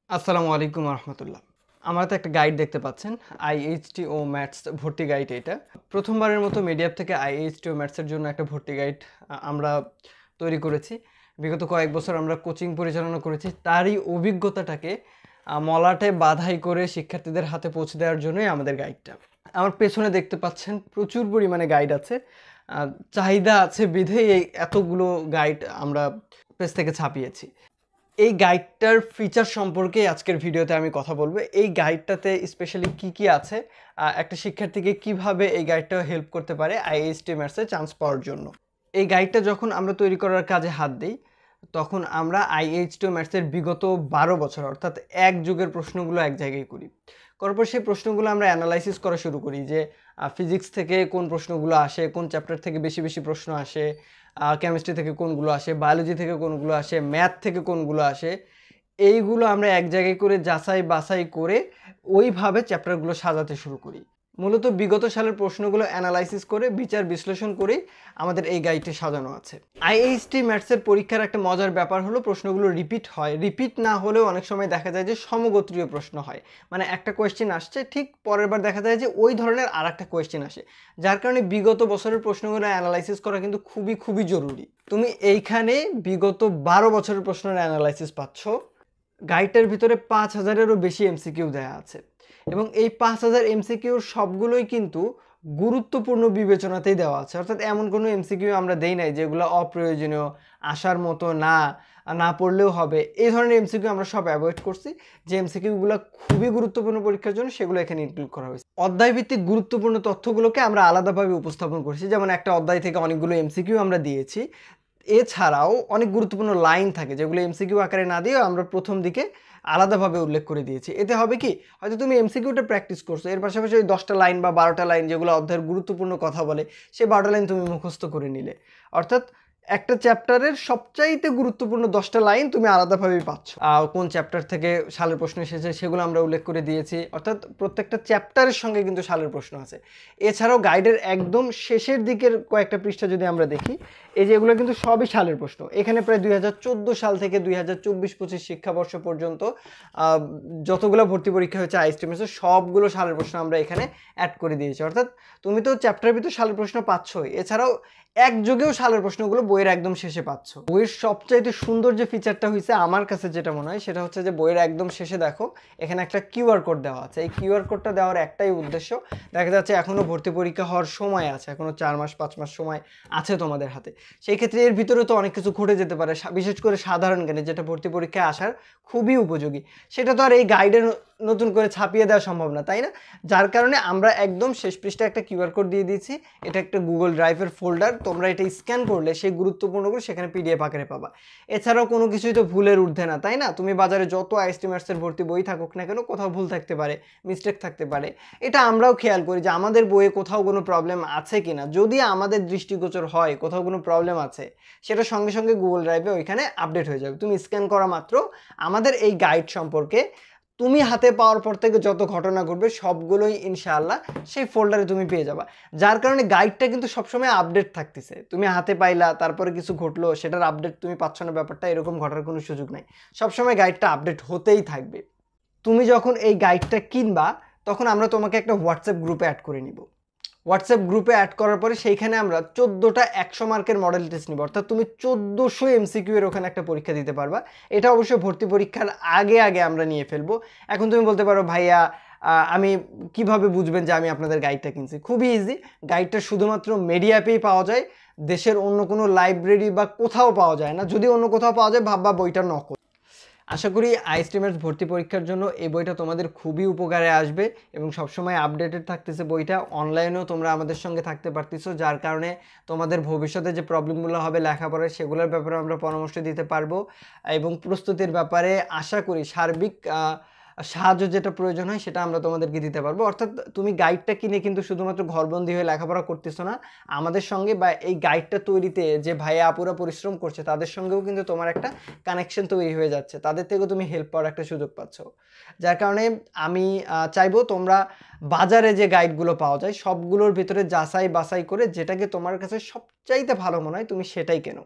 আসসালামু আলাইকুম রহমতুল্লাহ। আমার তো একটা গাইড দেখতে পাচ্ছেন, আইএইচটি ও ম্যাথস ভর্তি গাইড। এটা প্রথমবারের মতো মিডিয়াপ থেকে আইএইচটি ও ম্যাথসের জন্য একটা ভর্তি গাইড আমরা তৈরি করেছি। বিগত কয়েক বছর আমরা কোচিং পরিচালনা করেছি, তারই অভিজ্ঞতাটাকে মলাটে বাধাই করে শিক্ষার্থীদের হাতে পৌঁছে দেওয়ার জন্যই আমাদের গাইডটা। আমার পেছনে দেখতে পাচ্ছেন প্রচুর পরিমাণে গাইড আছে, চাহিদা আছে বিধেই এই এতগুলো গাইড আমরা পেজ থেকে ছাপিয়েছি। এই গাইডটার ফিচার সম্পর্কে আজকের ভিডিওতে আমি কথা বলবো। এই গাইডটাতে স্পেশালি কি কি আছে, একটা শিক্ষার্থীকে কিভাবে এই গাইডটা হেল্প করতে পারে আইএইচটি ম্যাথসে চান্স পাওয়ার জন্য। এই গাইডটা যখন আমরা তৈরি করার কাজে হাত দিই, তখন আমরা আইএইচটি ম্যাথসের বিগত 12 বছর অর্থাৎ এক যুগের প্রশ্নগুলো এক জায়গায় করি। করার পর সেই প্রশ্নগুলো আমরা অ্যানালাইসিস করা শুরু করি যে ফিজিক্স থেকে কোন প্রশ্নগুলো আসে, কোন চ্যাপ্টার থেকে বেশি বেশি প্রশ্ন আসে, কেমিস্ট্রি থেকে কোনগুলো আসে, বায়োলজি থেকে কোনগুলো আসে, ম্যাথ থেকে কোনগুলো আসে। এইগুলো আমরা এক জায়গায় করে যাচাই বাছাই করে ওইভাবে চ্যাপ্টারগুলো সাজাতে শুরু করি। মূলত বিগত সালের প্রশ্নগুলো অ্যানালাইসিস করে বিচার বিশ্লেষণ করেই আমাদের এই গাইডটি সাজানো আছে। আইএইচটি ম্যাথসের পরীক্ষার একটা মজার ব্যাপার হলো প্রশ্নগুলো রিপিট হয়। রিপিট না হলেও অনেক সময় দেখা যায় যে সমগোত্রীয় প্রশ্ন হয়, মানে একটা কোয়েশ্চেন আসছে, ঠিক পরের বার দেখা যায় যে ওই ধরনের আর একটা কোয়েশ্চেন আসে, যার কারণে বিগত বছরের প্রশ্নগুলো অ্যানালাইসিস করা কিন্তু খুবই খুবই জরুরি। তুমি এইখানে বিগত 12 বছরের প্রশ্নের অ্যানালাইসিস পাচ্ছ। গাইডটার ভিতরে 5000-এরও বেশি এমসিকিউ দেয়া আছে এবং এই 5000 এমসিকিউর সবগুলোই কিন্তু গুরুত্বপূর্ণ বিবেচনাতেই দেওয়া আছে। অর্থাৎ এমন কোনো এমসিকিউ আমরা দেই নাই যেগুলো অপ্রয়োজনীয়, আসার মতো না, না পড়লেও হবে, এই ধরনের এমসিকিউ আমরা সব অ্যাভয়েড করছি। যে এমসিকিউগুলো খুবই গুরুত্বপূর্ণ পরীক্ষার জন্য সেগুলো এখানে ইনক্লুড করা হয়েছে। অধ্যায়ভিত্তিক গুরুত্বপূর্ণ তথ্যগুলোকে আমরা আলাদাভাবে উপস্থাপন করছি, যেমন একটা অধ্যায় থেকে অনেকগুলো এমসিকিউ আমরা দিয়েছি। এছাড়াও অনেক গুরুত্বপূর্ণ লাইন থাকে যেগুলো এমসিকিউ আকারে না দিয়েও আমরা প্রথম দিকে আলাদাভাবে উল্লেখ করে দিয়েছি। এতে হবে কি, হয়তো তুমি এমসিকিউটা প্র্যাকটিস করছো, এর পাশাপাশি ওই 10টা লাইন বা 12টা লাইন যেগুলো অধ্যায়ের গুরুত্বপূর্ণ কথা বলে, সেই 12টা লাইন তুমি মুখস্থ করে নিলে। অর্থাৎ একটা চ্যাপ্টারের সবচাইতে গুরুত্বপূর্ণ 10টা লাইন তুমি আলাদাভাবেই পাচ্ছ। কোন চ্যাপ্টার থেকে সালের প্রশ্ন এসেছে সেগুলো আমরা উল্লেখ করে দিয়েছি। অর্থাৎ প্রত্যেকটা চ্যাপ্টারের সঙ্গে কিন্তু সালের প্রশ্ন আছে। এছাড়াও গাইডের একদম শেষের দিকের কয়েকটা পৃষ্ঠা যদি আমরা দেখি, এই যে এগুলো কিন্তু সবই সালের প্রশ্ন। এখানে প্রায় 2014 সাল থেকে 2024-25 শিক্ষাবর্ষ পর্যন্ত যতগুলো ভর্তি পরীক্ষা হয়েছে আইএসটি ম্যাথসের সবগুলো সালের প্রশ্ন আমরা এখানে অ্যাড করে দিয়েছি। অর্থাৎ তুমি তো চ্যাপ্টারের ভিতর সালের প্রশ্ন পাচ্ছই, এছাড়াও এক যুগেও সালের প্রশ্নগুলো বইয়ের একদম শেষে পাচ্ছ। বইয়ের সবচাইতে সুন্দর যে ফিচারটা হয়েছে আমার কাছে যেটা মনে হয় সেটা হচ্ছে যে বইয়ের একদম শেষে দেখো এখানে একটা কিউআর কোড দেওয়া আছে। এই কিউআর কোডটা দেওয়ার একটাই উদ্দেশ্য, দেখা যাচ্ছে এখনও ভর্তি পরীক্ষা হওয়ার সময় আছে, এখনও 4 মাস 5 মাস সময় আছে তোমাদের হাতে। সেই ক্ষেত্রে এর ভিতরে তো অনেক কিছু ঘটে যেতে পারে, বিশেষ করে সাধারণ জ্ঞানে যেটা ভর্তি পরীক্ষায় আসার খুবই উপযোগী। সেটা তো আর এই গাইডে নতুন করে ছাপিয়ে দেওয়া সম্ভব না, তাই না? যার কারণে আমরা একদম শেষ পৃষ্ঠায় একটা কিউআর কোড দিয়ে দিয়েছি। এটা একটা গুগল ড্রাইভের ফোল্ডার, তোমরা এটা স্ক্যান করলে সেই গুরুত্বপূর্ণগুলো সেখানে পিডিএফ আকারে পাবা। এছাড়াও কোনো কিছুই তো ভুলের ঊর্ধ্বে না, তাই না? তুমি বাজারে যত আইএসটি ম্যাথসের ভর্তি বই থাকুক না কেন, কোথাও ভুল থাকতে পারে, মিস্টেক থাকতে পারে। এটা আমরাও খেয়াল করি যে আমাদের বইয়ে কোথাও কোনো প্রবলেম আছে কিনা। যদি আমাদের দৃষ্টিগোচর হয় কোথাও কোনো প্রবলেম আছে, সেটা সঙ্গে সঙ্গে গুগল ড্রাইভে ওইখানে আপডেট হয়ে যাবে। তুমি স্ক্যান করা মাত্র আমাদের এই গাইড সম্পর্কে তুমি হাতে পাওয়ার পর থেকে যত ঘটনা ঘটবে সবগুলোই ইনশাআল্লাহ সেই ফোল্ডারে তুমি পেয়ে যাবা। যার কারণে গাইডটা কিন্তু সবসময় আপডেট থাকতেছে। তুমি হাতে পাইলা, তারপরে কিছু ঘটলো, সেটার আপডেট তুমি পাচ্ছ না, ব্যাপারটা এরকম ঘটার কোনো সুযোগ নাই। সবসময় গাইডটা আপডেট হতেই থাকবে। তুমি যখন এই গাইডটা কিনবা তখন আমরা তোমাকে একটা হোয়াটসঅ্যাপ গ্রুপে অ্যাড করে নিব। হোয়াটসঅ্যাপ গ্রুপে অ্যাড করার পরে সেইখানে আমরা 14টা 100 মার্কের মডেল টেস্ট নিব। অর্থাৎ তুমি 1400 এমসিকিউ এর ওখানে একটা পরীক্ষা দিতে পারবা। এটা অবশ্যই ভর্তি পরীক্ষার আগে আগে আমরা নিয়ে ফেলবো। এখন তুমি বলতে পারো, ভাইয়া আমি কিভাবে বুঝবেন যে আমি আপনাদের গাইডটা কিনছি? খুবই ইজি। গাইডটা শুধুমাত্র মিডিয়া অ্যাপেই পাওয়া যায়, দেশের অন্য কোনো লাইব্রেরি বা কোথাও পাওয়া যায় না। যদি অন্য কোথাও পাওয়া যায় ভাববা বইটা নকল। আশা করি আইএসটি ম্যাথস ভর্তি পরীক্ষার জন্য এই বইটা তোমাদের খুবই উপকারে আসবে এবং সবসময় আপডেটেড থাকতেছে বইটা। অনলাইনেও তোমরা আমাদের সঙ্গে থাকতে পারতেছো, যার কারণে তোমাদের ভবিষ্যতে যে প্রবলেমগুলো হবে লেখাপড়ায় সেগুলোর ব্যাপারে আমরা পরামর্শ দিতে পারবো এবং প্রস্তুতির ব্যাপারে আশা করি সার্বিক সাহায্য যেটা প্রয়োজন হয় সেটা আমরা তোমাদেরকে দিতে পারবো। অর্থাৎ তুমি গাইডটা কিনে কিন্তু শুধুমাত্র ঘরবন্দি হয়ে লেখাপড়া করতেছো না, আমাদের সঙ্গে বা এই গাইডটা তৈরিতে যে ভাইয়া আপুরা পরিশ্রম করছে তাদের সঙ্গেও কিন্তু তোমার একটা কানেকশন তৈরি হয়ে যাচ্ছে, তাদের থেকেও তুমি হেল্প পাওয়ার একটা সুযোগ পাচ্ছ। যার কারণে আমি চাইবো তোমরা বাজারে যে গাইডগুলো পাওয়া যায় সবগুলোর ভিতরে যাচাই বাছাই করে যেটাকে তোমার কাছে সবচাইতে ভালো মনে হয় তুমি সেটাই কেনো।